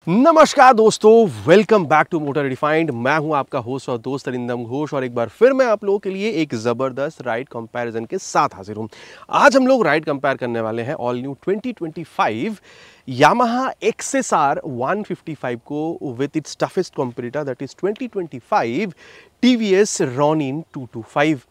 नमस्कार दोस्तों, welcome back to Motor Refined. मैं हूं आपका होस्ट और दोस्त अरिंदम घोष और एक बार फिर मैं आप लोगों के लिए एक ज़बरदस्त राइड कंपैरिजन के साथ हाजिर हूं। आज हम लोग राइड कंपेयर करने वाले हैं ऑल न्यू 2025 यामाहा एक्सएसआर 155 को with its toughest competitor that is 2025 TVS Ronin 225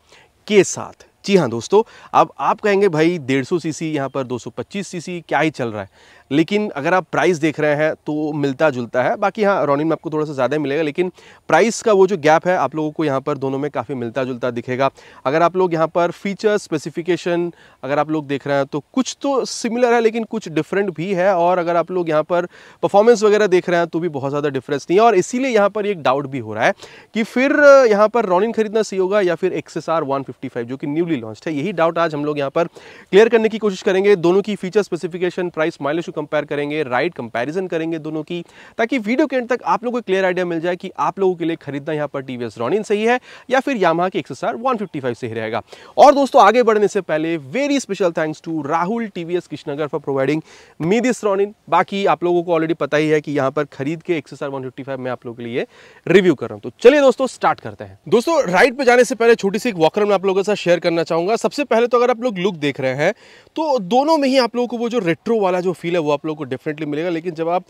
के साथ। जी हाँ दोस्तों, अब आप कहेंगे भाई 150 सीसी यहाँ पर 225 सीसी क्या ही चल रहा है, लेकिन अगर आप प्राइस देख रहे हैं तो मिलता जुलता है। बाकी हाँ, रॉनिन में आपको थोड़ा सा ज़्यादा मिलेगा, लेकिन प्राइस का वो जो गैप है आप लोगों को यहाँ पर दोनों में काफ़ी मिलता जुलता दिखेगा। अगर आप लोग यहाँ पर फीचर्स स्पेसिफिकेशन अगर आप लोग देख रहे हैं तो कुछ तो सिमिलर है लेकिन कुछ डिफरेंट भी है, और अगर आप लोग यहाँ पर परफॉर्मेंस वगैरह देख रहे हैं तो भी बहुत ज़्यादा डिफरेंस नहीं है। और इसीलिए यहाँ पर एक डाउट भी हो रहा है कि फिर यहाँ पर रॉनिन खरीदना सही होगा या फिर एक्सएसआर 155 जो कि न्यूली लॉन्च है। यही डाउट आज हम लोग यहाँ पर क्लियर करने की कोशिश करेंगे। दोनों की फीचर स्पेसिफिकेशन, प्राइस, माइलेज को कंपेयर करेंगे, राइड कंपैरिजन करेंगे दोनों की, ताकि वीडियो के एंड तक आप लोगों को क्लियर आइडिया मिल जाए कि आप लोगों के लिए खरीदना यहाँ पर टीवीएस रॉनिन सही है या फिर यामाहा की एक्सएसआर 155 सही रहेगा। और दोस्तों, आगे बढ़ने से पहले very special thanks to Rahul TVS Krishnanagar for providing me this Ronin. बाकी आप लोगों को ऑलरेडी पता ही है कि यहाँ पर खरीद के एक्सएसआर 155 मैं आप लोगों के लिए रिव्यू कर रहा हूँ। तो चलिए दोस्तों, स्टार्ट करते हैं। दोस्तों, राइड पे जाने से पहले छोटी सी एक वॉकर मैं आप लोगों के साथ शेयर करना चाहूंगा। सबसे पहले तो अगर आप लोग लुक देख रहे हैं तो दोनों में ही आप लोगों को वो जो रेट्रो वाला जो फील है वो आप लोगों को डेफिनेटली मिलेगा। लेकिन जब आप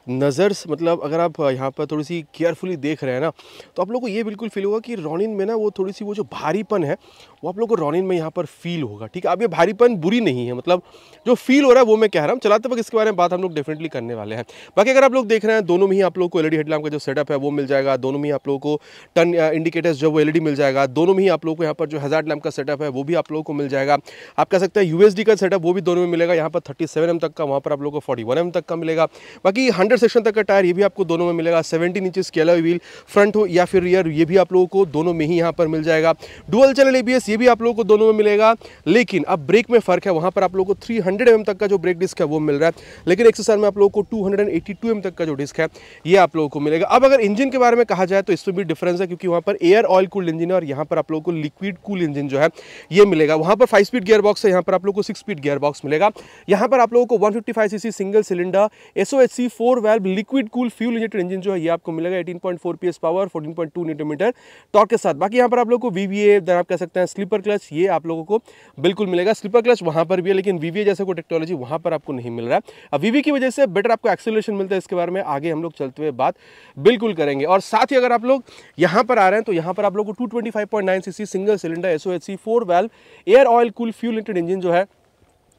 नज़र मतलब अगर आप यहाँ पर थोड़ी सी केयरफुली देख रहे हैं ना, तो आप लोगों को ये बिल्कुल फील होगा कि रॉनिन में ना वो थोड़ी सी वो जो भारीपन है वो आप लोगों को रॉनिन में यहाँ पर फील होगा। ठीक है, अब ये भारीपन बुरी नहीं है, मतलब जो फील हो रहा है वो मैं कह रहा हूँ। चलाते वक्त इसके बारे में बात हम लोग डेफिनेटली करने वाले हैं। बाकी अगर आप लोग देख रहे हैं, दोनों में ही आप लोग को एलईडी हेडलैम्प का जो सेटअप है वो मिल जाएगा। दोनों में ही आप लोगों को टर्न इंडिकेटर्स जो वो एलईडी मिल जाएगा। दोनों में ही आप लोगों को यहाँ पर जो हैजार्ड लैम्प का सेटअप है वो भी आप लोगों को मिल जाएगा। आप कह सकते हैं यूएसडी का सेटअप वो भी दोनों में मिलेगा। यहाँ पर 37mm तक का, वहाँ पर आप लोगों को 41mm तक का मिलेगा। बाकी 100 सेक्शन तक का टायर ये भी आपको दोनों में मिलेगा। 17 इंचेस की अलॉय व्हील फ्रंट हो या फिर रियर, ये भी आप लोगों को दोनों में ही यहाँ पर मिल जाएगा। डुअल चैनल एबीएस ये भी आप लोगों को दोनों में मिलेगा। लेकिन अब ब्रेक में फर्क है, वहां पर आप लोगों को 300mm तक का जो ब्रेक डिस्क है वो मिल रहा है, लेकिन एक्सएसआर में आप लोगों को 282mm तक का जो डिस्क है ये आप लोगों को मिलेगा। अब अगर इंजन के बारे में कहा जाए तो इसमें भी डिफरेंस है, क्योंकि वहां पर एयर ऑयल कूल्ड इंजन है और यहाँ पर आप लोगों को लिक्विड कूल इंजन जो है ये मिलेगा। वहां पर 5 स्पीड गियर बॉक्स है, यहाँ पर आप लोगों को 6 स्पीड गियर बॉक्स मिलेगा। यहाँ पर आप लोगों को 155 CC single cylinder SOHC 4 valve liquid cool fuel injected engine जो है ये आपको मिलेगा। 18.4 PS power, 14.2 newton metre torque के साथ। बाकी यहाँ पर आप लोगों को वीवीए, आप कह सकते हैं स्लीपर क्लच, ये आप लोगों को बिल्कुल मिलेगा। स्लीपर क्लच वहां पर भी है, लेकिन वीवीए जैसे कोई टेक्नोलॉजी वहां पर आपको नहीं मिल रहा है। अब वीवी की वजह से बेटर आपको एक्सेलरेशन मिलता है, इसके बारे में आगे हम लोग चलते हुए बात बिल्कुल करेंगे। और साथ ही अगर आप लोग यहां पर आ रहे हैं तो यहां पर आप लोगों को 225.9 CC single cylinder SOHC 4 valve air oil cool fuel injected engine जो है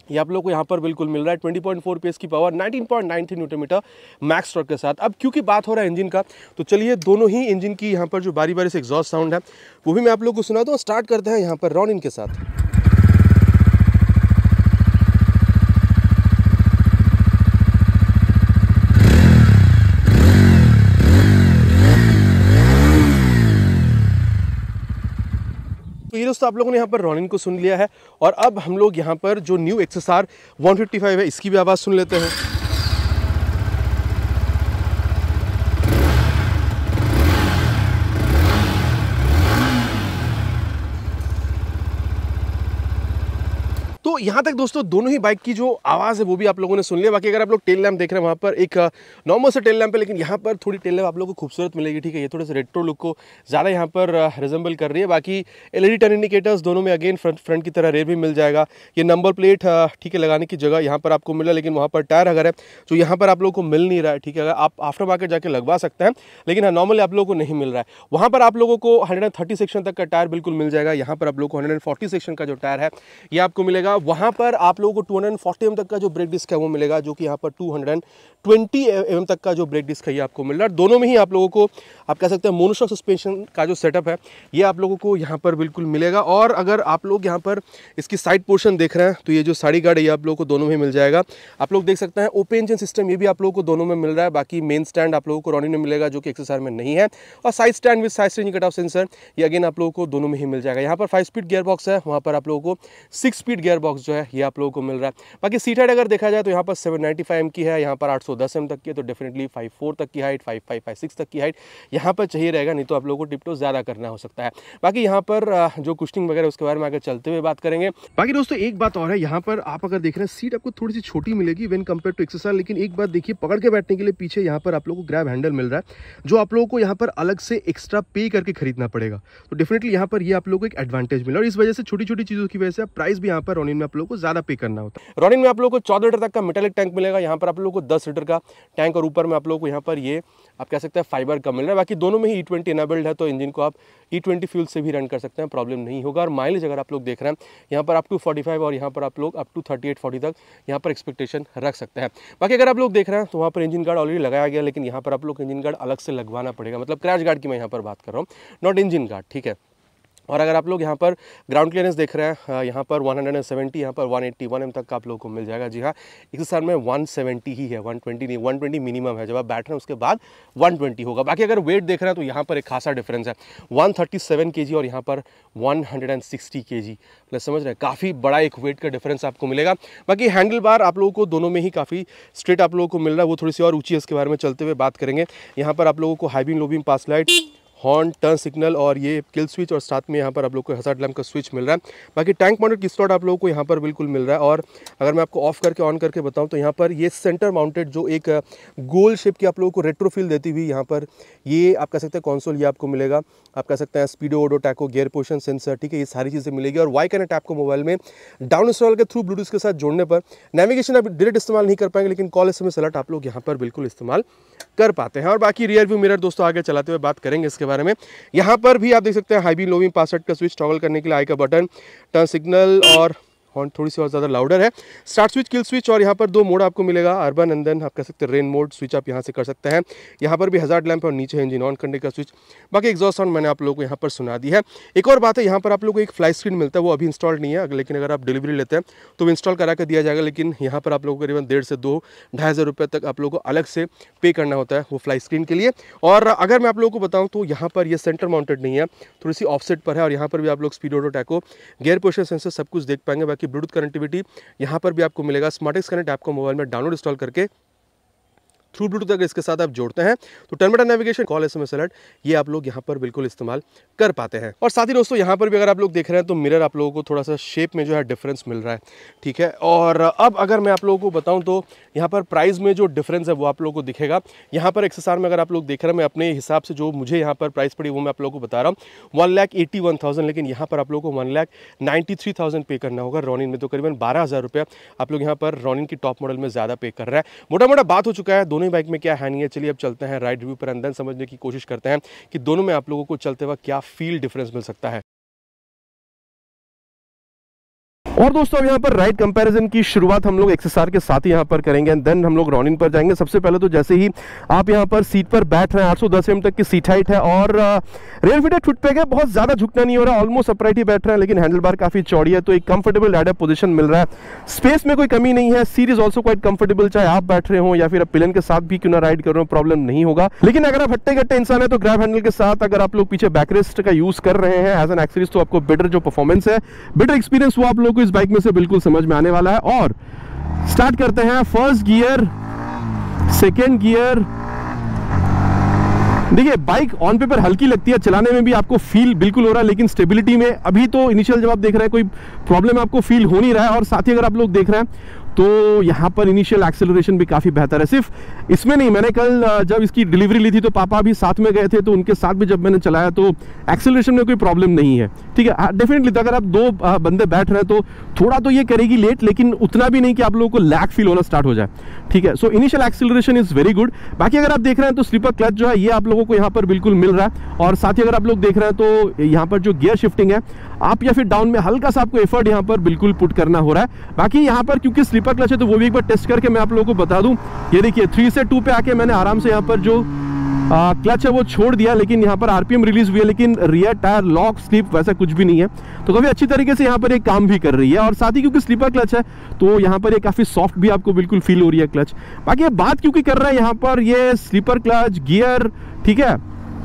ये आप लोग को यहाँ पर बिल्कुल मिल रहा है। 20.4 PS की power, 19.93 newton meter max torque के साथ। अब क्योंकि बात हो रहा है इंजन का, तो चलिए दोनों ही इंजन की यहाँ पर जो बारी बारी से एग्जॉस्ट साउंड है वो भी मैं आप लोग को सुनाता हूँ। स्टार्ट करते हैं यहाँ पर रॉनिन के साथ। तो ये दोस्तों, आप लोगों ने यहाँ पर रॉनिन को सुन लिया है, और अब हम लोग यहाँ पर जो न्यू एक्सएसआर 155 है इसकी भी आवाज़ सुन लेते हैं। तो यहाँ तक दोस्तों दोनों ही बाइक की जो आवाज़ है वो भी आप लोगों ने सुन लिया। बाकी अगर आप लोग टेल लैम्प देख रहे हैं, वहाँ पर एक नॉर्मल से टेल लैम्प है, लेकिन यहाँ पर थोड़ी टेल लैम्प आप लोगों को खूबसूरत मिलेगी। ठीक है, ये थोड़े से रेट्रो लुक को ज़्यादा यहाँ पर रिजेंबल कर रही है। बाकी एलईडी टर्न इंडिकेटर्स दोनों में अगेन फ्रंट की तरह रेयर भी मिल जाएगा। ये नंबर प्लेट ठीक है लगाने की जगह यहाँ पर आपको मिला, लेकिन वहाँ पर टायर अगर है जो यहाँ पर आप लोगों को मिल नहीं रहा है। ठीक है, अगर आप आफ्टर मार्केट जाके लगवा सकते हैं, लेकिन हाँ नॉर्मली आप लोगों को नहीं मिल रहा है। वहाँ पर आप लोगों को 130 सेक्शन तक का टायर बिल्कुल मिल जाएगा। यहाँ पर आप लोगों को 140 सेक्शन का जो टायर है ये आपको मिलेगा। वहाँ पर आप लोगों को 240mm तक का जो ब्रेक डिस्क है वो मिलेगा, जो कि यहाँ पर 220mm तक का जो ब्रेक डिस्क है ये आपको मिल रहा है। दोनों में ही आप लोगों को आप कह सकते हैं मोनोशॉक सस्पेंशन का जो सेटअप है ये आप लोगों को यहाँ पर बिल्कुल मिलेगा। और अगर आप लोग यहाँ पर इसकी साइड पोर्शन देख रहे हैं तो ये जो साइड गार्ड है ये आप लोगों को दोनों में मिल जाएगा। आप लोग देख सकते हैं ओपन इंजन सिस्टम ये भी आप लोगों को दोनों में मिल रहा है। बाकी मेन स्टैंड आप लोगों को रॉनिन में मिलेगा, जो कि एक्सएसआर में नहीं है। और side stand with side steering cut off sensor ये अगेन आप लोगों को दोनों में ही मिल जाएगा। यहाँ पर 5 स्पीड गियर बॉक्स है, वहाँ पर आप लोगों को 6 स्पीड गियर बॉक्स जो है ये आप लोगों को मिल रहा है। बाकी सीट हाइट अगर देखा जाए तो यहाँ पर 795 की है, यहाँ पर 810 mm तक की है तो डेफिनेटली 5'4" तक की हाइट, 5'5", 5'6" तक की हाइट यहाँ पर चाहिए रहेगा, नहीं तो आप लोगों को टिप टो ज़्यादा करना हो सकता है। बाकी यहाँ पर जो कुशनिंग वगैरह उसके बारे में आगे चलते हुए बात करेंगे। बाकी दोस्तों एक बात और है, यहाँ पर आप अगर देख रहे हैं सीट आपको थोड़ी सी छोटी मिलेगी व्हेन कंपेयर टू एक्सएसआर, लेकिन एक बात देखिए, पकड़ के बैठने के लिए पीछे यहाँ पर आप लोगों को ग्रैब हैंडल मिल रहा है जो आप लोगों को यहाँ पर अलग से एक्स्ट्रा पे करके खरीदना पड़ेगा। तो डेफिनेटली यहाँ पर ये आप लोगों को एक एडवांटेज मिला और इस वजह से छोटी छोटी चीज़ों की वजह से प्राइस भी यहाँ पर रॉनिन में आप लोगों को ज़्यादा पे करना होता है। रॉनिन में आप लोगों को 14 लीटर तक का मेटालिक टैंक मिलेगा, यहाँ पर आप लोगों को 10 लीटर का टैंक और ऊपर में आप लोगों को यहाँ पर ये आप कह सकते हैं फाइबर का मिल रहा है। बाकी दोनों में ही E20 इनेबल्ड है तो इंजन को आप E20 फ्यूल से भी रन कर सकते हैं, प्रॉब्लम नहीं होगा। और माइलेज अगर आप लोग देख रहे हैं यहाँ पर अप टू 45 और यहाँ पर आप लोग अप टू 38-40 तक यहाँ पर एक्सपेक्टेशन रख सकते हैं। बाकी अगर आप लोग देख रहे हैं तो वहाँ पर इंजन गार्ड ऑलरेडी लगाया गया, लेकिन यहाँ पर आप लोग इंजन गार्ड अलग से लगवाना पड़ेगा, मतलब क्रैश गार्ड की मैं यहाँ पर बात कर रहा हूँ, नॉट इंजन गार्ड, ठीक है। और अगर आप लोग यहाँ पर ग्राउंड क्लियरेंस देख रहे हैं, यहाँ पर 170, यहाँ पर 181 mm तक का आप लोगों को मिल जाएगा। जी हाँ, इस साल में 170 ही है, 120 नहीं, 120 मिनिमम है। जब आप बैठ रहे हैं उसके बाद 120 होगा। बाकी अगर वेट देख रहे हैं तो यहाँ पर एक खासा डिफरेंस है, 137 kg और यहाँ पर 160 kg, प्लस समझ रहे हैं काफ़ी बड़ा एक वेट का डिफरेंस आपको मिलेगा। बाकी हैंडल बार आप लोगों को दोनों में ही काफ़ी स्ट्रेट आप लोगों को मिल रहा है, वो थोड़ी सी और ऊँची है, इसके बारे में चलते हुए बात करेंगे। यहाँ पर आप लोगों को हाई बीम, लो बीम, पास लाइट, हॉर्न, टर्न सिग्नल और ये किल स्विच और साथ में यहाँ पर आप लोग को हजार्ड लैम्प का स्विच मिल रहा है। बाकी टैंक माउंटेड किक स्लॉट आप लोगों को यहाँ पर बिल्कुल मिल रहा है। और अगर मैं आपको ऑफ करके ऑन करके बताऊँ तो यहाँ पर ये सेंटर माउंटेड जो एक गोल शेप की आप लोगों को रेट्रो फील देती हुई यहाँ पर ये आप कह सकते हैं कंसोल ये आपको मिलेगा। आप कह सकते हैं स्पीडो, ओडो, टैको, गियर पोजिशन सेंसर, ठीक है, ये सारी चीज़ें मिलेगी। और वाई कनेक्ट आपको मोबाइल में डाउन इंस्टॉल के थ्रू ब्लूटूथ के साथ जोड़ने पर नेविगेशन आप डायरेक्ट इस्तेमाल नहीं कर पाएंगे, लेकिन कॉल SMS अलर्ट आप लोग यहाँ पर बिल्कुल इस्तेमाल कर पाते हैं। और बाकी रियर व्यू मिरर दोस्तों आगे चलाते हुए बात करेंगे इसके बारे में। यहाँ पर भी आप देख सकते हैं हाई बीम, लो बीम, पास लाइट का स्विच, टॉगल करने के लिए आई का बटन, टर्न सिग्नल और हॉर्न थोड़ी सी और ज़्यादा लाउडर है, स्टार्ट स्विच, किल स्विच और यहाँ पर 2 मोड आपको मिलेगा, अर्बन एंड देन आप कह सकते हैं रेन मोड स्विच आप यहाँ से कर सकते हैं। यहाँ पर भी हजार्ड लैंप और नीचे इंजन ऑन करने का स्विच। बाकी एग्जॉस्ट साउंड मैंने आप लोगों को यहाँ पर सुना दी है। एक और बात है, यहाँ पर आप लोगों को एक फ्लाई स्क्रीन मिलता है, वो अभी इंस्टॉल नहीं है, लेकिन अगर आप डिलीवरी लेते हैं तो वो इंस्टॉल करा कर दिया जाएगा। लेकिन यहाँ पर आप लोगों को करीबन 1,500 से 2,500 रुपये तक आप लोगों को अलग से पे करना होता है वो फ्लाई स्क्रीन के लिए। और अगर मैं आप लोगों को बताऊँ तो यहाँ पर ये सेंटर माउंटेड नहीं है, थोड़ी सी ऑफसेट पर है। और यहाँ पर भी आप लोग speed, auto, tacho, gear position sensor सब कुछ देख पाएंगे। बाकी ब्लूटूथ कनेक्टिविटी यहाँ पर भी आपको मिलेगा। स्मार्टेक्स कनेक्ट आपको मोबाइल में डाउनलोड इंस्टॉल करके थ्रू ब्लूटूथ अगर इसके साथ आप जोड़ते हैं तो turn button navigation, call SMS alert ये आप लोग यहाँ पर बिल्कुल इस्तेमाल कर पाते हैं। और साथ ही दोस्तों यहाँ पर भी अगर आप लोग देख रहे हैं तो मिरर आप लोगों को थोड़ा सा शेप में जो है डिफरेंस मिल रहा है, ठीक है। और अब अगर मैं आप लोगों को बताऊँ तो यहाँ पर प्राइस में जो डिफरेंस है वो आप लोगों को दिखेगा। यहाँ पर XSR में अगर आप लोग देख रहे हैं, मैं अपने हिसाब से जो मुझे यहाँ पर प्राइस पड़ी वो मैं आप लोगों को बता रहा हूँ 1,81,000, लेकिन यहाँ पर आप लोगों को 1,93,000 पे करना होगा। रॉनिन में तो करीबन 12,000 रुपये आप लोग यहाँ पर रॉनिन की टॉप मॉडल में ज़्यादा पे कर रहा है। मोटा मोटा बात हो चुका है, दोनों ही बाइक में क्या है नहीं है। चलिए अब चलते हैं राइड रिव्यू पर, अंदर समझने की कोशिश करते हैं कि दोनों में आप लोगों को चलते वक्त क्या फील डिफरेंस मिल सकता है। और दोस्तों अब यहाँ पर राइड कंपैरिजन की शुरुआत हम लोग XSR के साथ ही यहाँ पर करेंगे एंड देन हम लोग रॉनिन पर जाएंगे। सबसे पहले तो जैसे ही आप यहाँ पर सीट पर बैठ रहे हैं, 810 mm तक की सीट हाइट है और रेयर फिटेड फुट पैक है, बहुत ज़्यादा झुकना नहीं हो रहा है, ऑलमोस्ट अपराइट ही बैठ रहे हैं, लेकिन हैंडल बार काफ़ी चौड़ी है तो एक कंफर्टेबल राइडर पोजीशन मिल रहा है। स्पेस में कोई कमी नहीं है, seat is also quite comfortable, चाहे आप बैठ रहे हो या फिर आप पिलन के साथ भी क्यों ना राइड कर रहे हो, प्रॉब्लम नहीं होगा। लेकिन अगर आप हट्टे कट्टे इंसान है तो ग्रैब हैंडल के साथ अगर आप लोग पीछे बैकरेस्ट का यूज कर रहे हैं एज एन एक्सेसरीज तो आपको बेटर जो परफॉर्मेंस है, बेटर एक्सपीरियंस वो आप लोग को इस बाइक में से बिल्कुल समझ में आने वाला है। और स्टार्ट करते हैं फर्स्ट गियर, सेकेंड गियर। देखिए बाइक ऑन पेपर हल्की लगती है, चलाने में भी आपको फील बिल्कुल हो रहा है, लेकिन स्टेबिलिटी में अभी तो इनिशियल जब आप देख रहे हैं कोई प्रॉब्लम आपको फील हो नहीं रहा है। और साथ ही अगर आप लोग देख रहे हैं तो यहाँ पर इनिशियल एक्सेलरेशन भी काफ़ी बेहतर है। सिर्फ इसमें नहीं, मैंने कल जब इसकी डिलीवरी ली थी तो पापा भी साथ में गए थे, तो उनके साथ भी जब मैंने चलाया तो एक्सेलरेशन में कोई प्रॉब्लम नहीं है, ठीक है। डेफिनेटली अगर आप 2 बंदे बैठ रहे हैं तो थोड़ा तो ये करेगी लेट, लेकिन उतना भी नहीं कि आप लोगों को लैग फील होना स्टार्ट हो जाए, ठीक है। So initial acceleration is very good. बाकी अगर आप देख रहे हैं तो स्लीपर क्लच जो है ये आप लोगों को यहाँ पर बिल्कुल मिल रहा है। और साथ ही अगर आप लोग देख रहे हैं तो यहाँ पर जो गियर शिफ्टिंग है आप या फिर डाउन में हल्का सा आपको एफर्ट यहाँ पर बिल्कुल पुट करना हो रहा है। बाकी यहाँ पर क्योंकि स्लीपर क्लच है तो वो भी एक बार टेस्ट करके मैं आप लोगों को बता दूं। ये देखिए 3 से 2 पे आके मैंने आराम से यहाँ पर जो क्लच है वो छोड़ दिया, लेकिन यहाँ पर RPM रिलीज हुई है, लेकिन रियर टायर लॉक स्लिप वैसा कुछ भी नहीं है, तो काफी अच्छी तरीके से यहाँ पर एक काम भी कर रही है। और साथ ही क्योंकि स्लीपर क्लच है तो यहाँ पर ये काफी सॉफ्ट भी आपको बिल्कुल फील हो रही है क्लच। बाकी ये बात क्योंकि कर रहे हैं यहाँ पर ये स्लीपर क्लच गियर, ठीक है,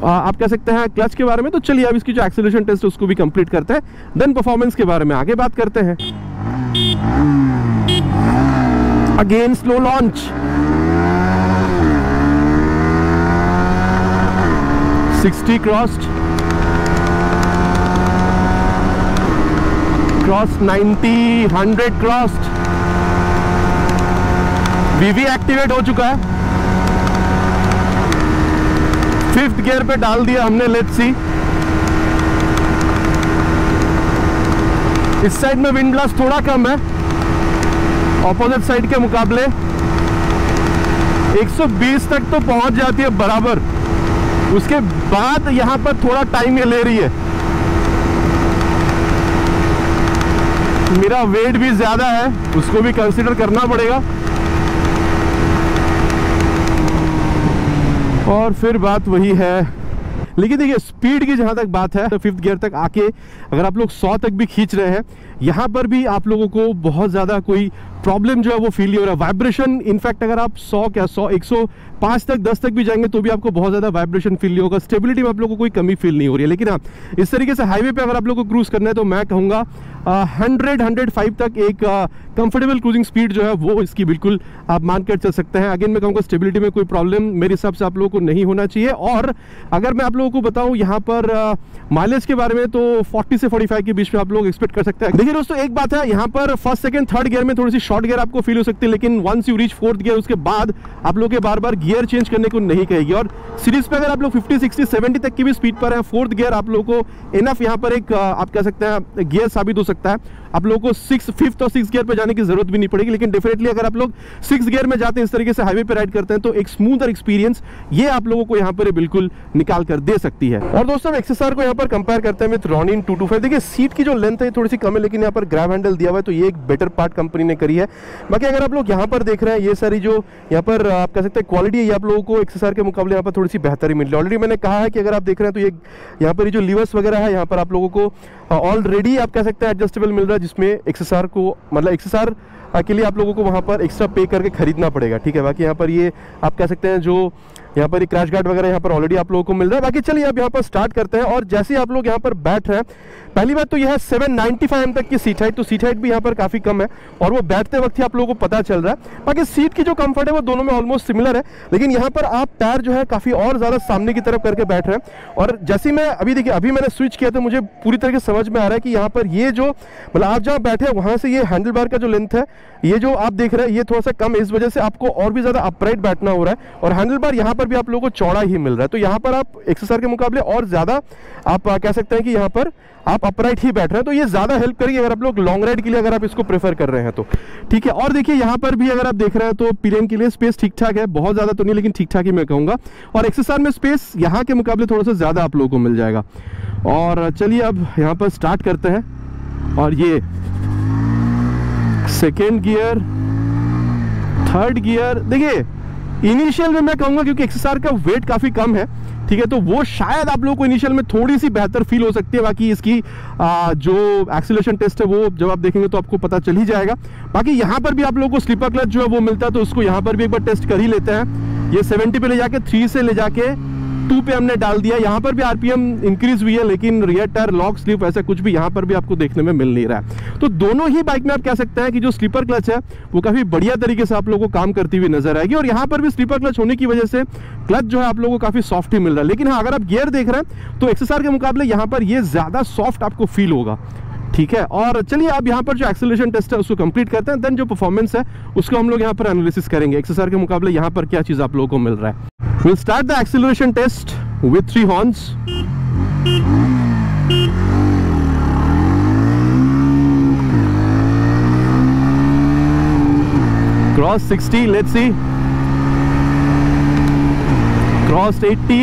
आप कह सकते हैं क्लच के बारे में। तो चलिए अब इसकी जो एक्सेलरेशन टेस्ट है उसको भी कंप्लीट करते हैं, देन परफॉर्मेंस के बारे में आगे बात करते हैं। Again slow launch, 60 crossed, cross 90, 100 crossed, VV activate हो चुका है। 5th गियर पे डाल दिया हमने, लेट्स सी। इस साइड में विंड ब्लास्ट थोड़ा कम है ऑपोजिट साइड के मुकाबले। 120 तक तो पहुंच जाती है बराबर, उसके बाद यहां पर थोड़ा टाइम ये ले रही है। मेरा वेट भी ज्यादा है, उसको भी कंसीडर करना पड़ेगा। और फिर बात वही है, लेकिन देखिए स्पीड की जहां तक बात है तो 5th गियर तक आके अगर आप लोग 100 तक भी खींच रहे हैं, यहां पर भी आप लोगों को बहुत ज्यादा कोई प्रॉब्लम जो है वो फील नहीं हो रहा है। वाइब्रेशन इनफैक्ट अगर आप 105 तक 10 तक भी जाएंगे तो भी आपको बहुत ज्यादा वाइब्रेशन फील नहीं होगा। स्टेबिलिटी में आप लोगों को कोई कमी फील नहीं हो रही है। लेकिन हाँ, इस तरीके से हाईवे पे अगर आप लोगों को क्रूज करना है तो मैं कहूंगा 100-105 तक एक कंफर्टेबल क्रूजिंग स्पीड जो है वो इसकी बिल्कुल आप मानकर चल सकते हैं। अगेन मैं कहूँगा स्टेबिलिटी में कोई प्रॉब्लम मेरे हिसाब से आप लोगों को नहीं होना चाहिए। और अगर मैं आप लोगों को बताऊं यहाँ पर माइलेज के बारे में तो 40 से 45 के बीच में आप लोग एक्सपेक्ट कर सकते हैं। देखिए दोस्तों, एक बात है, यहाँ पर 1st, 2nd, 3rd गियर में थोड़ी सी शॉर्ट गियर आपको फील हो सकती है, लेकिन once you reach 4th gear उसके बाद आप लोग के बार बार गियर चेंज करने को नहीं कहेगी। और सीरीज पे अगर आप लोग 50, 60, 70 तक की भी स्पीड पर है, 4th गियर आप लोगों को इनफ यहाँ पर एक आप कह सकते हैं गियर साबित हो सकता है। आप लोगों को 5th और 6th गियर पे जाने की जरूरत भी नहीं पड़ेगी। लेकिन डेफिनेटली अगर आप लोग 6th गियर में जाते हैं, इस तरीके से हाईवे पे राइड करते हैं, तो एक स्मूथर एक्सपीरियंस ये आप लोगों को यहाँ पर बिल्कुल निकाल कर दे सकती है। और दोस्तों XSR को यहाँ पर कंपेयर करते हैं विद Ronin 225। देखिए सीट की जो लेंथ है थोड़ी सी कम है, लेकिन यहाँ पर ग्रैब हैंडल दिया हुआ है, तो ये एक बेटर पार्ट कंपनी ने करी है। बाकी अगर आप लोग यहाँ पर देख रहे हैं, ये सारी जो यहाँ पर आप कह सकते हैं क्वालिटी है, ये आप लोगों को XSR के मुकाबले यहाँ पर थोड़ी सी बेहतर ही मिल रही है। ऑलरेडी मैंने कहा है कि अगर आप देख रहे हैं तो ये यहाँ पर जो लीवर्स वगैरह है, यहाँ पर आप लोगों को ऑलरेडी आप कह सकते हैं एडजस्टेबल मिल रहा है, जिसमें XSR को मतलब XSR के लिए आप लोगों को वहाँ पर एक्स्ट्रा पे करके खरीदना पड़ेगा। ठीक है, बाकी यहाँ पर ये आप कह सकते हैं जो यहाँ पर क्रैश गार्ड वगैरह यहाँ पर ऑलरेडी आप लोगों को मिल रहा है। बाकी चलिए अब यहाँ पर स्टार्ट करते हैं। और जैसे आप लोग यहाँ पर बैठ रहे हैं, पहली बात तो यह है 795 तक की सीट हाइट, तो सीट हाइट भी यहाँ पर काफी कम है और वो बैठते वक्त ही आप लोगों को पता चल रहा है। बाकी सीट की जो कंफर्ट है वो दोनों में ऑलमोस्ट सिमिलर है, लेकिन यहाँ पर आप पैर जो है काफी और ज्यादा सामने की तरफ करके बैठ रहे हैं। और जैसे मैं अभी देखिए, अभी मैंने स्विच किया तो मुझे पूरी तरीके से समझ में आ रहा है कि यहाँ पर ये जो मतलब आप जहाँ बैठे हैं वहां से ये हैंडल बार का जो लेंथ है, ये जो आप देख रहे हैं, ये थोड़ा सा कम है, इस वजह से आपको और भी ज्यादा अपराइट बैठना हो रहा है। और हैंडल बार यहाँ पर भी आप लोगों को चौड़ा ही मिल रहा है, तो यहाँ पर आप XSR के मुकाबले और ज्यादा आप कह सकते हैं कि यहाँ पर आप अपराइट ही बैठ रहे हैं, तो ये ज्यादा हेल्प करेगी अगर आप लोग लॉन्ग राइड के लिए अगर आप इसको प्रेफर कर रहे हैं तो। ठीक है, और देखिए यहाँ पर भी अगर आप देख रहे हैं तो पिलियन के लिए स्पेस ठीक ठाक है, बहुत ज्यादा तो नहीं लेकिन ठीक ठाक ही मैं कहूंगा। और XSR में स्पेस यहाँ के मुकाबले थोड़ा सा ज्यादा आप लोगों को मिल जाएगा। और चलिए अब यहाँ पर स्टार्ट करते हैं। और ये 2nd गियर, 3rd गियर, देखिए इनिशियल में मैं कहूंगा क्योंकि XSR का वेट काफी कम है, ठीक है, तो वो शायद आप लोगों को इनिशियल में थोड़ी सी बेहतर फील हो सकती है। बाकी इसकी जो एक्सीलरेशन टेस्ट है वो जब आप देखेंगे तो आपको पता चल ही जाएगा। बाकी यहाँ पर भी आप लोगों को स्लीपर क्लच जो है वो मिलता है, तो उसको यहाँ पर भी एक बार टेस्ट कर ही लेते हैं। ये 70 पे ले जाके 3 से ले जाके 2 पे हमने डाल दिया। यहाँ पर भी RPM इंक्रीज हुई है, लेकिन रियर टायर लॉक स्लिप ऐसा कुछ भी यहाँ पर भी आपको देखने में मिल नहीं रहा है। तो दोनों ही बाइक में आप कह सकते हैं कि जो स्लीपर क्लच है वो काफी बढ़िया तरीके से आप लोगों को काम करती हुई नजर आएगी। और यहाँ पर भी स्लीपर क्लच होने की वजह से क्लच जो है आप लोगों को काफी सॉफ्ट ही मिल रहा है। लेकिन हाँ, अगर आप गियर देख रहे हैं तो XSR के मुकाबले यहाँ पर ये ज्यादा सॉफ्ट आपको फील होगा। ठीक है, और चलिए अब यहाँ पर जो एक्सेलरेशन टेस्ट है उसको कंप्लीट करते हैं, देन जो परफॉर्मेंस है उसको हम लोग यहाँ पर एनालिसिस करेंगे XSR के मुकाबले यहाँ पर क्या चीज आप लोगों को मिल रहा है। We'll start the acceleration test with 3 horns. Cross 60, let's see. Crossed 80.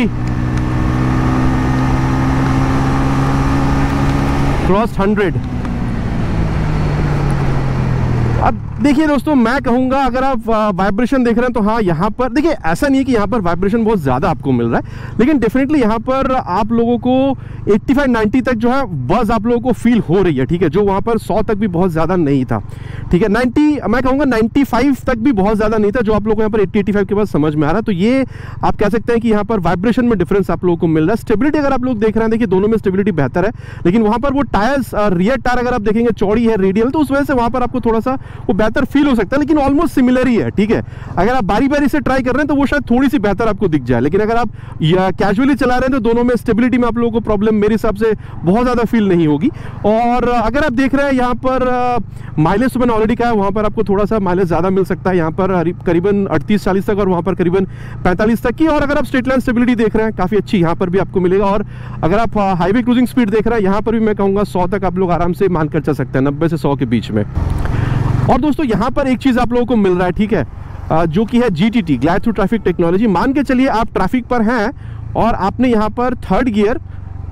Crossed 100. अब देखिए दोस्तों, मैं कहूंगा अगर आप वाइब्रेशन देख रहे हैं तो हाँ, यहाँ पर देखिए ऐसा नहीं है कि यहाँ पर वाइब्रेशन बहुत ज्यादा आपको मिल रहा है, लेकिन डेफिनेटली यहाँ पर आप लोगों को 85-90 तक जो है बस आप लोगों को फील हो रही है। ठीक है, जो वहाँ पर 100 तक भी बहुत ज्यादा नहीं था। ठीक है, 90 मैं कहूँगा 95 तक भी बहुत ज्यादा नहीं था, जो आप लोगों को यहाँ पर 80-85 के बाद समझ में आ रहा है। तो ये आप कह सकते हैं कि यहाँ पर वाइब्रेशन में डिफरेंस आप लोगों को मिल रहा है। स्टेबिलिटी अगर आप लोग देख रहे हैं, देखिए दोनों में स्टेबिलिटी बेहतर है, लेकिन वहाँ पर वो टायर्स रियर टायर अगर आप देखेंगे चौड़ी है, रेडियल, तो उस वजह से वहाँ पर आपको थोड़ा सा वो बेहतर बेहतर फील हो सकता है, लेकिन ऑलमोस्ट सिमिलर ही है, ठीक है। अगर आप बारी बारी से ट्राई कर रहे हैं तो वो शायद थोड़ी सी बेहतर आपको दिख जाए, लेकिन अगर आप कैजुअली चला रहे हैं तो दोनों में स्टेबिलिटी में आप लोगों को प्रॉब्लम मेरे हिसाब से बहुत ज़्यादा फील नहीं होगी। और अगर आप देख रहे हैं यहाँ पर माइलेज तो मैंने ऑलरेडी कहा है, वहाँ पर आपको थोड़ा सा माइलेज ज़्यादा मिल सकता है, यहाँ पर करीबन 38-40 तक और वहाँ पर करीबन 45 तक की। और अगर आप स्ट्रेट लाइन स्टेबिलिटी देख रहे हैं काफ़ी अच्छी यहाँ पर भी आपको मिलेगा। और अगर आप हाईवे क्रूजिंग स्पीड देख रहे हैं यहाँ पर भी मैं कहूँगा 100 तक आप लोग आराम से मान कर चल सकते हैं, 90 से 100 के बीच में। और दोस्तों यहाँ पर एक चीज़ आप लोगों को मिल रहा है, ठीक है, जो कि है GTT, glide through traffic technology. मान के चलिए आप ट्रैफिक पर हैं और आपने यहाँ पर थर्ड गियर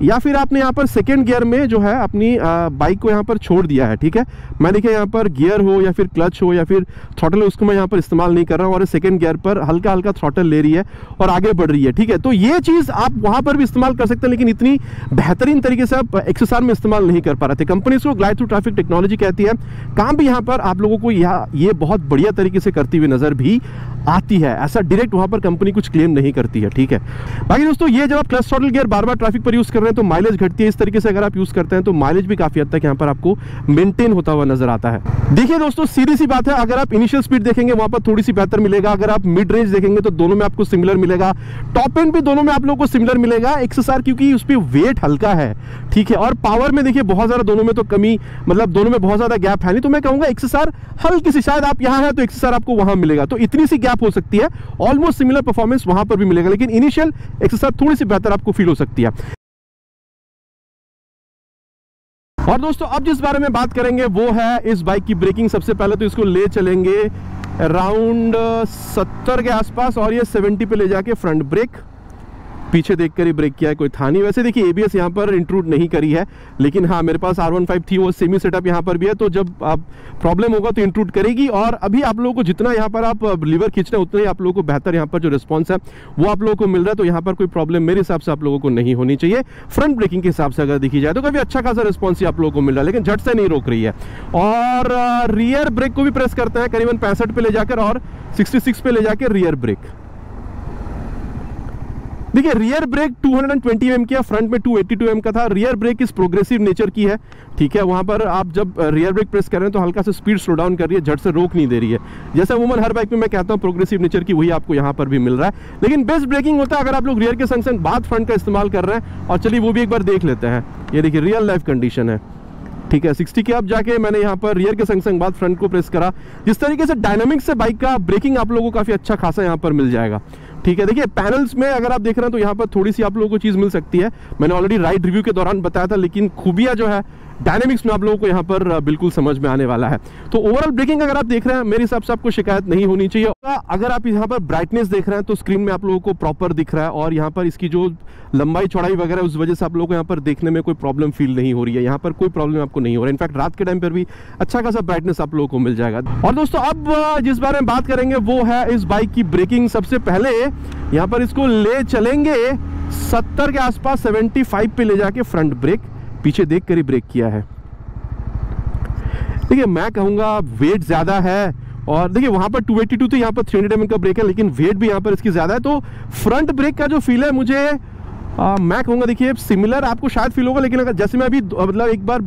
या फिर आपने यहाँ पर सेकेंड गियर में जो है अपनी बाइक को यहाँ पर छोड़ दिया है, ठीक है। मैं देखिए यहाँ पर गियर हो या फिर क्लच हो या फिर थ्रॉटल, उसको मैं यहाँ पर इस्तेमाल नहीं कर रहा हूँ और सेकेंड गियर पर हल्का हल्का थ्रॉटल ले रही है और आगे बढ़ रही है, ठीक है। तो ये चीज़ आप वहाँ पर भी इस्तेमाल कर सकते हैं, लेकिन इतनी बेहतरीन तरीके से आप XSR में इस्तेमाल नहीं कर पा रहे थे। कंपनी इसको ग्लाइड थ्रू ट्रैफिक टेक्नोलॉजी कहती है। काम भी यहाँ पर आप लोगों को ये बहुत बढ़िया तरीके से करती हुई नजर भी आती है। ऐसा डायरेक्ट वहाँ पर कंपनी कुछ क्लेम नहीं करती है, ठीक है। बाकी दोस्तों ये जब आप क्लच थ्रॉटल गियर बार बार ट्रैफिक पर यूज़ कर रहे हैं तो माइलेज घटती है। इस तरीके से अगर आप यूज़ करते हैं तो माइलेज भी काफ़ी हद तक यहाँ पर आपको मेंटेन होता हुआ नजर आता है। देखिए दोस्तों सीधी सी बात है, अगर आप इनिशियल स्पीड देखेंगे वहाँ पर थोड़ी सी बेहतर मिलेगा, अगर आप मिड रेंज देखेंगे तो दोनों में आपको सिमिलर मिलेगा, टॉप एंड भी दोनों में आप लोगों को सिमिलर मिलेगा। XSR क्योंकि उस पर वेट हल्का है, ठीक है, और पावर में देखिए बहुत ज़्यादा दोनों में तो कमी, मतलब दोनों में बहुत ज़्यादा गैप है नहीं। तो मैं कहूँगा XSR हल्की सी, शायद आप यहाँ है तो XSR आपको वहाँ मिलेगा, तो इतनी सी गैप हो सकती है। ऑलमोस्ट सिमिलर परफॉर्मेंस वहाँ पर भी मिलेगा, लेकिन इनिशियल XSR थोड़ी सी बेहतर आपको फील हो सकती है। और दोस्तों अब जिस बारे में बात करेंगे वो है इस बाइक की ब्रेकिंग। सबसे पहले तो इसको ले चलेंगे अराउंड 70 के आसपास और ये 70 पे ले जाके फ्रंट ब्रेक, पीछे देखकर ही ब्रेक किया है, कोई था नहीं। वैसे देखिए ABS यहाँ पर इंक्लूड नहीं करी है, लेकिन हाँ मेरे पास R15 थी, वो सेमी सेटअप यहाँ पर भी है, तो जब आप प्रॉब्लम होगा तो इंक्लूड करेगी। और अभी आप लोगों को जितना यहाँ पर आप लीवर खींच रहे हैं उतना ही आप लोगों को बेहतर यहाँ पर जो रिस्पॉन्स है वो आप लोगों को मिल रहा है। तो यहाँ पर कोई प्रॉब्लम मेरे हिसाब से आप लोगों को नहीं होनी चाहिए। फ्रंट ब्रेकिंग के हिसाब से अगर देखी जाए तो काफ़ी अच्छा खासा रिस्पॉन्स ही आप लोगों को मिल रहा है, लेकिन झट से नहीं रोक रही है। और रियर ब्रेक को भी प्रेस करते हैं करीबन 65 पे ले जाकर और 66 पे ले जाकर रियर ब्रेक। देखिए रियर ब्रेक 220 mm की है, फ्रंट में 282 mm का था। रियर ब्रेक इस प्रोग्रेसिव नेचर की है, ठीक है। वहाँ पर आप जब रियर ब्रेक प्रेस कर रहे हैं तो हल्का सा स्पीड स्लो डाउन कर रही है, झट से रोक नहीं दे रही है। जैसे वूमन हर बाइक में मैं कहता हूँ प्रोग्रेसिव नेचर की, वही आपको यहाँ पर भी मिल रहा है। लेकिन बेस्ट ब्रेकिंग होता है अगर आप लोग रियर के संग संग बाद फ्रंट का इस्तेमाल कर रहे हैं। और चलिए वो भी एक बार देख लेते हैं। ये देखिए रियल लाइफ कंडीशन है, ठीक है। 60 के अब जाके मैंने यहाँ पर रियर के संग संग बाद फ्रंट को प्रेस करा। जिस तरीके से डायनामिक्स से बाइक का ब्रेकिंग आप लोगों को काफ़ी अच्छा खासा यहाँ पर मिल जाएगा, ठीक है। देखिए पैनल्स में अगर आप देख रहे हैं तो यहाँ पर थोड़ी सी आप लोगों को चीज़ मिल सकती है, मैंने ऑलरेडी राइड रिव्यू के दौरान बताया था, लेकिन खूबियाँ जो है डायनामिक्स में आप लोगों को यहाँ पर बिल्कुल समझ में आने वाला है। तो ओवरऑल ब्रेकिंग अगर आप देख रहे हैं मेरे हिसाब से आपको शिकायत नहीं होनी चाहिए। अगर आप यहाँ पर ब्राइटनेस देख रहे हैं तो स्क्रीन में आप लोगों को प्रॉपर दिख रहा है, और यहाँ पर इसकी जो लंबाई चौड़ाई वगैरह उस वजह से आप लोगों को यहाँ पर देखने में कोई प्रॉब्लम फील नहीं हो रही है। यहाँ पर कोई प्रॉब्लम आपको नहीं हो रहा है। इनफैक्ट रात के टाइम पर भी अच्छा खासा ब्राइटनेस आप लोगों को मिल जाएगा। और दोस्तों अब जिस बारे में बात करेंगे वो है इस बाइक की ब्रेकिंग। सबसे पहले यहाँ पर इसको ले चलेंगे 70 के आसपास, 75 पे ले जाके फ्रंट ब्रेक, पीछे देख कर ही ब्रेक किया है। देखिए मैं कहूँगा वेट ज़्यादा है, और देखिए वहाँ पर 282 थे, यहाँ पर 300 mm का ब्रेक है, लेकिन वेट भी यहाँ पर इसकी ज़्यादा है। तो फ्रंट ब्रेक का जो फील है मुझे मैं कहूँगा देखिए सिमिलर आपको शायद फील होगा, लेकिन अगर जैसे मैं अभी मतलब एक बार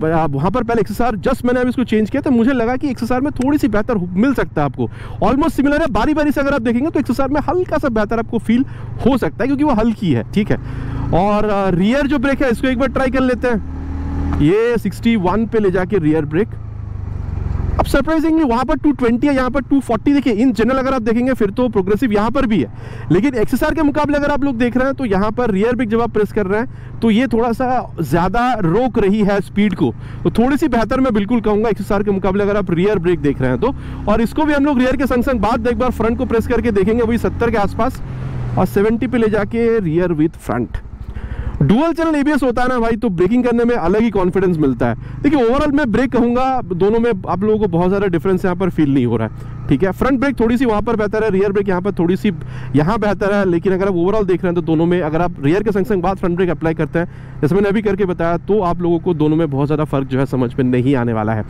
वहाँ पर पहले XSR जस्ट मैंने अभी इसको चेंज किया तो मुझे लगा कि XSR में थोड़ी सी बेहतर मिल सकता है आपको। ऑलमोस्ट सिमिलर है, बारी बारी से अगर आप देखेंगे तो XSR में हल्का सा बेहतर आपको फील हो सकता है क्योंकि वो हल्की है, ठीक है। और रियर जो ब्रेक है इसको एक बार ट्राई कर लेते हैं। ये 61 पे ले जाके रियर ब्रेक। अब सरप्राइजिंगली वहाँ पर 220 है, यहाँ पर 240। देखिए इन जनरल अगर आप देखेंगे फिर तो प्रोग्रेसिव यहाँ पर भी है, लेकिन XSR के मुकाबले अगर आप लोग देख रहे हैं तो यहाँ पर रियर ब्रेक जब आप प्रेस कर रहे हैं तो ये थोड़ा सा ज़्यादा रोक रही है स्पीड को, तो थोड़ी सी बेहतर मैं बिल्कुल कहूँगा XSR के मुकाबले अगर आप रियर ब्रेक देख रहे हैं तो। और इसको भी हम लोग रियर के संग संग बाद एक बार फ्रंट को प्रेस करके देखेंगे, वही 70 के आसपास और 70 पे ले जाके rear with front. Dual channel ABS होता है ना भाई, तो ब्रेकिंग करने में अलग ही कॉन्फिडेंस मिलता है। देखिए ओवरऑल मैं ब्रेक कहूँगा दोनों में आप लोगों को बहुत ज़्यादा डिफरेंस यहाँ पर फील नहीं हो रहा है, ठीक है। फ्रंट ब्रेक थोड़ी सी वहाँ पर बेहतर है, रियर ब्रेक यहाँ पर थोड़ी सी यहाँ बेहतर है, लेकिन अगर आप ओवरऑल देख रहे हैं तो दोनों में अगर आप रियर के संग संग बाद फ्रंट ब्रेक अप्लाई करते हैं जैसे मैंने अभी करके बताया तो आप लोगों को दोनों में बहुत ज़्यादा फर्क जो है समझ में नहीं आने वाला है।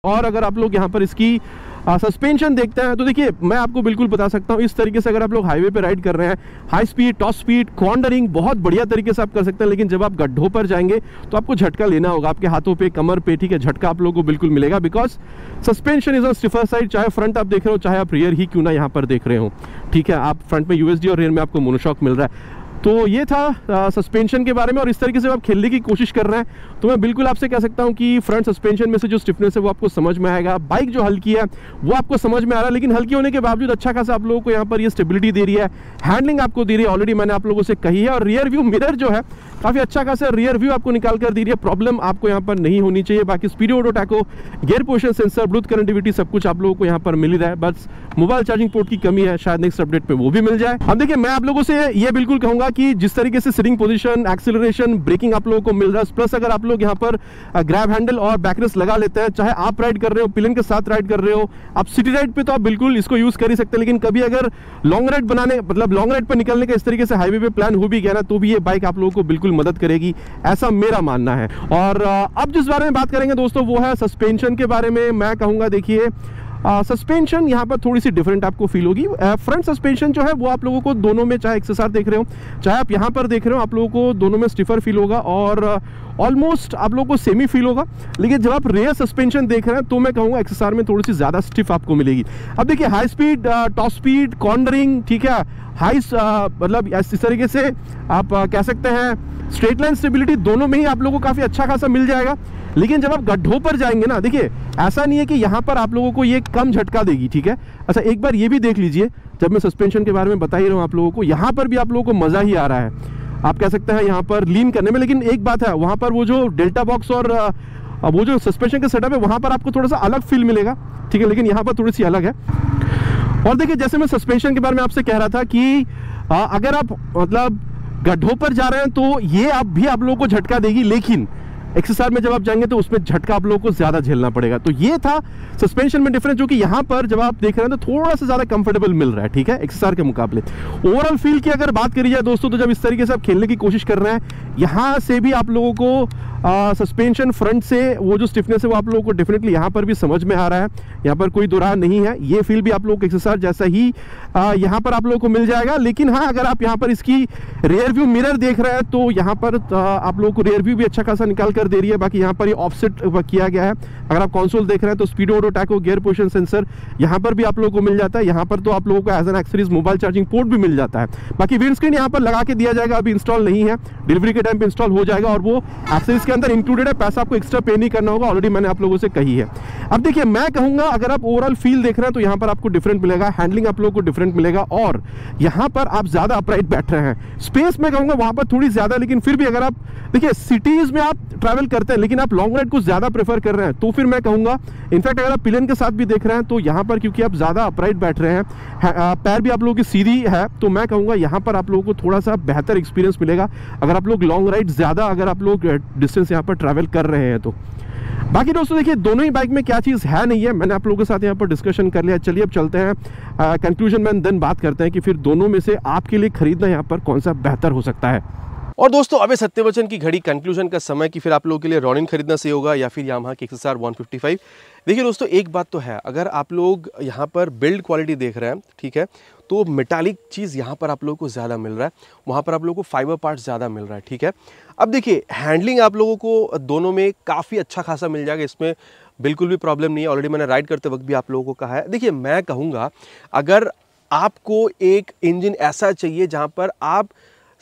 और अगर आप लोग यहाँ पर इसकी सस्पेंशन देखते हैं तो देखिए मैं आपको बिल्कुल बता सकता हूँ, इस तरीके से अगर आप लोग हाईवे पे राइड कर रहे हैं, high speed, top speed, cornering बहुत बढ़िया तरीके से आप कर सकते हैं। लेकिन जब आप गड्ढों पर जाएंगे तो आपको झटका लेना होगा, आपके हाथों पे, कमर पे, ठीक है, झटका आप लोगों को बिल्कुल मिलेगा, because suspension is on stiffer side. चाहे फ्रंट आप देख रहे हो, चाहे आप रियर ही क्यों ना यहाँ पर देख रहे हो, ठीक है। आप फ्रंट में यूएसडी और रियर में आपको मोनोशॉक मिल रहा है। तो ये था सस्पेंशन के बारे में। और इस तरीके से आप खेलने की कोशिश कर रहे हैं तो मैं बिल्कुल आपसे कह सकता हूं कि फ्रंट सस्पेंशन में से जो स्टिफनेस है वो आपको समझ में आएगा। बाइक जो हल्की है वो आपको समझ में आ रहा है, लेकिन हल्की होने के बावजूद अच्छा खासा आप लोगों को यहाँ पर ये स्टेबिलिटी दे रही है, हैंडलिंग आपको दे रही है, ऑलरेडी मैंने आप लोगों से कही है। और रियर व्यू मिरर जो है काफ़ी अच्छा खासा रियर व्यू आपको निकाल कर दे रही है, प्रॉब्लम आपको यहाँ पर नहीं होनी चाहिए। बाकी speedo auto tacho, gear position sensor, bluetooth connectivity सब कुछ आप लोगों को यहाँ पर मिल ही रहा है। बस मोबाइल चार्जिंग पोर्ट की कमी है, शायद नेक्स्ट अपडेट पे वो भी मिल जाए। अब देखिए मैं आप लोगों से ये बिल्कुल कहूंगा कि जिस तरीके से सिटिंग पोजीशन, एक्सीलरेशन, ब्रेकिंग आप लोगों को मिल रहा है, प्लस अगर आप लोग यहाँ पर ग्रैब हैंडल और बैकरेस्ट लगा लेते हैं, चाहे आप राइड कर रहे हो, पिलियन के साथ राइड कर रहे हो, आप सिटी राइड पे तो आप बिल्कुल इसको यूज कर ही सकते हैं। लेकिन कभी अगर लॉन्ग राइड बनाने, मतलब लॉन्ग राइड पर निकलने का इस तरीके से हाईवे पे प्लान हो भी गया ना, तो भी ये बाइक आप लोगों को बिल्कुल मदद करेगी, ऐसा मेरा मानना है। और अब जिस बारे में बात करेंगे दोस्तों वो है सस्पेंशन के बारे में। मैं कहूँगा देखिए सस्पेंशन यहाँ पर थोड़ी सी डिफरेंट आपको फील होगी। फ्रंट सस्पेंशन जो है वो आप लोगों को दोनों में, चाहे XSR देख रहे हो, चाहे आप यहाँ पर देख रहे हो, आप लोगों को दोनों में स्टिफर फील होगा और ऑलमोस्ट आप लोगों को सेमी फील होगा। लेकिन जब आप रेयर सस्पेंशन देख रहे हैं तो मैं कहूँगा XSR में थोड़ी सी ज़्यादा स्टिफ आपको मिलेगी। अब देखिए high speed, top speed, cornering, ठीक है, हाई मतलब इस तरीके से आप कह सकते हैं स्ट्रेट लाइन स्टेबिलिटी, दोनों में ही आप लोगों को काफ़ी अच्छा खासा मिल जाएगा। लेकिन जब आप गड्ढों पर जाएंगे ना, देखिए ऐसा नहीं है कि यहाँ पर आप लोगों को ये कम झटका देगी, ठीक है। अच्छा एक बार ये भी देख लीजिए, जब मैं सस्पेंशन के बारे में बता ही रहा हूँ आप लोगों को, यहाँ पर भी आप लोगों को मज़ा ही आ रहा है, आप कह सकते हैं यहाँ पर लीन करने में। लेकिन एक बात है, वहाँ पर वो जो डेल्टा बॉक्स और वो जो सस्पेंशन का सेटअप है वहाँ पर आपको थोड़ा सा अलग फील मिलेगा, ठीक है, लेकिन यहाँ पर थोड़ी सी अलग है। और देखिए जैसे मैं सस्पेंशन के बारे में आपसे कह रहा था कि अगर आप मतलब गड्ढों पर जा रहे हैं तो ये आप लोगों को झटका देगी, लेकिन XSR में जब आप जाएंगे तो उसमें झटका आप लोगों को ज्यादा झेलना पड़ेगा। तो ये था सस्पेंशन में डिफरेंस, जो कि यहाँ पर जब आप देख रहे हैं तो थोड़ा सा ज्यादा कंफर्टेबल मिल रहा है, ठीक है, XSR के मुकाबले। ओवरऑल फील की अगर बात करी जाए दोस्तों, तो जब इस तरीके से आप खेलने की कोशिश कर रहे हैं, यहाँ से भी आप लोगों को सस्पेंशन फ्रंट से वो जो स्टिफनेस है वो आप लोगों को डेफिनेटली यहाँ पर भी समझ में आ रहा है, यहाँ पर कोई दुराह नहीं है। ये फील भी आप लोगों को XSR जैसा ही यहाँ पर आप लोगों को मिल जाएगा। लेकिन हाँ, अगर आप यहाँ पर इसकी रियर व्यू मिरर देख रहे हैं तो यहाँ पर आप लोगों को रियर व्यू भी अच्छा खासा निकाल कर दे रही है। बाकी यहाँ पर ये ऑफसेट किया गया है। अगर आप कंसोल देख रहे हैं तो speedo auto tacho, gear position sensor यहाँ पर भी आप लोगों को मिल जाता है। यहाँ पर तो आप लोगों को as an accessories mobile charging port भी मिल जाता है। बाकी विंड स्क्रीन यहाँ पर लगा के दिया जाएगा, अभी इंस्टॉल नहीं है, डिलीवरी के टाइम पे इंस्टॉल हो जाएगा और वो एक्सेसरीज के अंदर इंक्लूडेड है, पैसा आपको एक्स्ट्रा पे नहीं करना होगा, ऑलरेडी मैंने आप लोगों से कही है। अब देखिए मैं कहूंगा अगर आप ओवरऑल फील देख रहे हैं तो यहाँ पर आपको डिफरेंट मिलेगा, हैंडलिंग आप लोगों को डिफरेंट मिलेगा और यहाँ पर आप ज्यादा अपराइट बैठ रहे हैं। स्पेस में कहूंगा वहां पर थोड़ी ज्यादा, लेकिन फिर भी अगर आप देखिए सिटीज में आप ट्रैवल करते हैं लेकिन आप लॉन्ग राइड को ज्यादा प्रेफर कर रहे हैं तो फिर मैं कहूंगा, इनफैक्ट अगर आप पिलियन के साथ भी देख रहे हैं तो यहाँ पर क्योंकि आप ज्यादा अपराइट बैठ रहे हैं, पैर भी आप लोगों की सीधी है, तो मैं कहूंगा यहाँ पर आप लोगों को थोड़ा सा बेहतर एक्सपीरियंस मिलेगा अगर आप लोग लॉन्ग राइड ज्यादा, अगर आप लोग डिस्टेंस यहाँ पर ट्रैवल कर रहे हैं तो। बाकी दोस्तों देखिए दोनों ही बाइक में क्या चीज़ है नहीं है, मैंने आप लोगों के साथ यहाँ पर डिस्कशन कर लिया। चलिए अब चलते हैं कंक्लूजन में, देन बात करते हैं कि फिर दोनों में से आपके लिए खरीदना यहाँ पर कौन सा बेहतर हो सकता है। और दोस्तों अबे सत्यवचन की घड़ी कंक्लूजन का समय कि फिर आप लोगों के लिए रॉनिन खरीदना सही होगा या फिर यामाहा की XSR 155। देखिए दोस्तों एक बात तो है, अगर आप लोग यहाँ पर बिल्ड क्वालिटी देख रहे हैं, ठीक है, तो मेटालिक चीज़ यहाँ पर आप लोगों को ज़्यादा मिल रहा है, वहाँ पर आप लोगों को फाइबर पार्ट ज़्यादा मिल रहा है, ठीक है। अब देखिए हैंडलिंग आप लोगों को दोनों में काफ़ी अच्छा खासा मिल जाएगा, इसमें बिल्कुल भी प्रॉब्लम नहीं है, ऑलरेडी मैंने राइड करते वक्त भी आप लोगों को कहा है। देखिए मैं कहूँगा अगर आपको एक इंजन ऐसा चाहिए जहाँ पर आप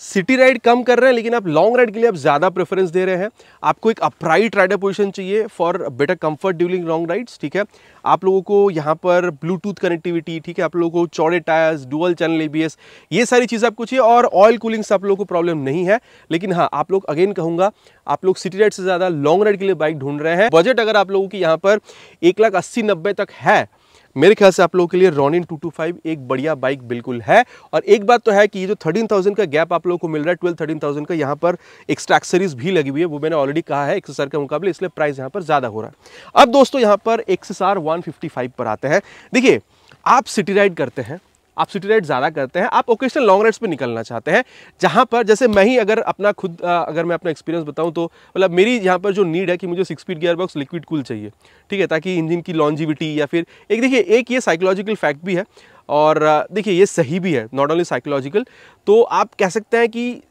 सिटी राइड कम कर रहे हैं लेकिन आप लॉन्ग राइड के लिए आप ज़्यादा प्रेफरेंस दे रहे हैं, आपको एक अपराइट राइडर पोजीशन चाहिए for better comfort during long rides, ठीक है, आप लोगों को यहाँ पर ब्लूटूथ कनेक्टिविटी, ठीक है, आप लोगों को चौड़े टायर्स, डुअल चैनल ABS, ये सारी चीज़ें आपको चाहिए और ऑयल कूलिंग से आप लोगों को प्रॉब्लम नहीं है। लेकिन हाँ, आप लोग अगेन कहूँगा आप लोग सिटी राइड से ज़्यादा लॉन्ग राइड के लिए बाइक ढूंढ रहे हैं, बजट अगर आप लोगों की यहाँ पर 1,80,90 तक है, मेरे ख्याल से आप लोगों के लिए रॉनिन 225 एक बढ़िया बाइक बिल्कुल है। और एक बात तो है कि ये जो 13,000 का गैप आप लोगों को मिल रहा है, 12-13,000 का, यहाँ पर एक्स्ट्रा एक्सेसरीज भी लगी हुई है, वो मैंने ऑलरेडी कहा है XSR के मुकाबले, इसलिए प्राइस यहाँ पर ज़्यादा हो रहा है। अब दोस्तों यहाँ पर XSR 155 पर आते हैं। देखिए आप सिटी राइड करते हैं, आप सिटी राइड ज़्यादा करते हैं, आप ओकेशनल लॉन्ग राइड्स पे निकलना चाहते हैं, जहाँ पर जैसे मैं ही अगर अगर मैं अपना एक्सपीरियंस बताऊँ तो मतलब मेरी यहाँ पर जो नीड है कि मुझे 6 speed gear box liquid cool चाहिए, ठीक है, ताकि इंजन की लॉन्जिविटी या फिर एक देखिए एक ये साइकोलॉजिकल फैक्ट भी है और देखिए ये सही भी है, नॉट ओनली साइकोलॉजिकल। तो आप कह सकते हैं कि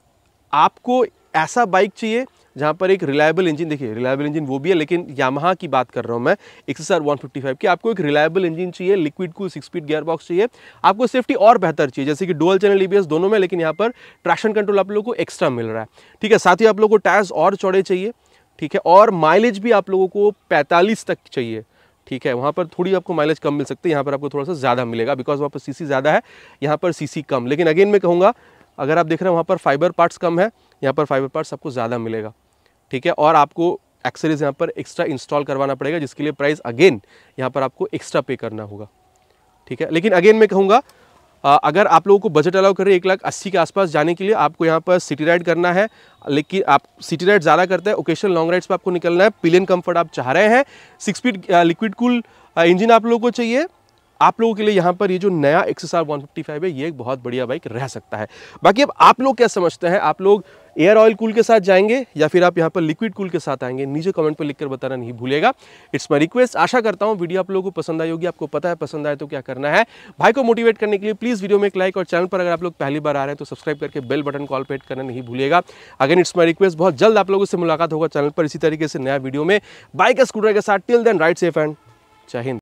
आपको ऐसा बाइक चाहिए जहाँ पर एक रिलायबल इंजन, देखिए रिलायबल इंजन वो भी है, लेकिन यामाहा की बात कर रहा हूँ मैं XSR 155 की। आपको एक रिलायबल इंजन चाहिए, liquid cool 6 speed gear box चाहिए, आपको सेफ्टी और बेहतर चाहिए जैसे कि डुअल चैनल ABS दोनों में, लेकिन यहाँ पर ट्रैक्शन कंट्रोल आप लोगों को एक्स्ट्रा मिल रहा है, ठीक है। साथ ही आप लोगों को टायर्स और चौड़े चाहिए, ठीक है, और माइलेज भी आप लोगों को 45 तक चाहिए, ठीक है। वहाँ पर थोड़ी आपको माइलेज कम मिल सकती है, यहाँ पर आपको थोड़ा सा ज़्यादा मिलेगा बिकॉज वहाँ पर सीसी ज़्यादा है, यहाँ पर सीसी कम। लेकिन अगेन मैं कहूँगा अगर आप देख रहे हैं वहाँ पर फाइबर पार्ट्स कम है, यहाँ पर फाइबर पार्ट्स आपको ज़्यादा मिलेगा, ठीक है। और आपको एक्सेसरीज यहाँ पर एक्स्ट्रा इंस्टॉल करवाना पड़ेगा, जिसके लिए प्राइस अगेन यहाँ पर आपको एक्स्ट्रा पे करना होगा, ठीक है। लेकिन अगेन मैं कहूँगा अगर आप लोगों को बजट अलाउ कर रहे हैं 1,80,000 के आसपास जाने के लिए, आपको यहाँ पर सिटी राइड करना है, लेकिन आप सिटी राइड ज़्यादा करते हैं, ओकेशनल लॉन्ग राइड्स पर आपको निकलना है, पिलियन कंफर्ट आप चाह रहे हैं, 6 स्पीड लिक्विड कूल इंजन आप लोगों को चाहिए, आप लोगों के लिए यहाँ पर ये जो नया XSR 155 है ये एक बहुत बढ़िया बाइक रह सकता है। बाकी अब आप लोग क्या समझते हैं, आप लोग एयर ऑयल कूल के साथ जाएंगे या फिर आप यहाँ पर लिक्विड कूल के साथ आएंगे, नीचे कमेंट पर लिखकर बताना नहीं भूलिएगा। It's my request. आशा करता हूँ वीडियो आप लोगों को पसंद आई होगी, आपको पता है पसंद आए तो क्या करना है। भाई को मोटिवेट करने के लिए प्लीज़ वीडियो में एक लाइक और चैनल पर अगर आप लोग पहली बार आ रहे हैं तो सब्सक्राइब करके बेल बटन कॉल पे हिट करना नहीं भूलिएगा। अगेन इट्स माय रिक्वेस्ट, बहुत जल्द आप लोगों से मुलाकात होगा चैनल पर इसी तरीके से नया वीडियो में बाइक स्कूटर के साथ। Till then ride safe and जय हिंद।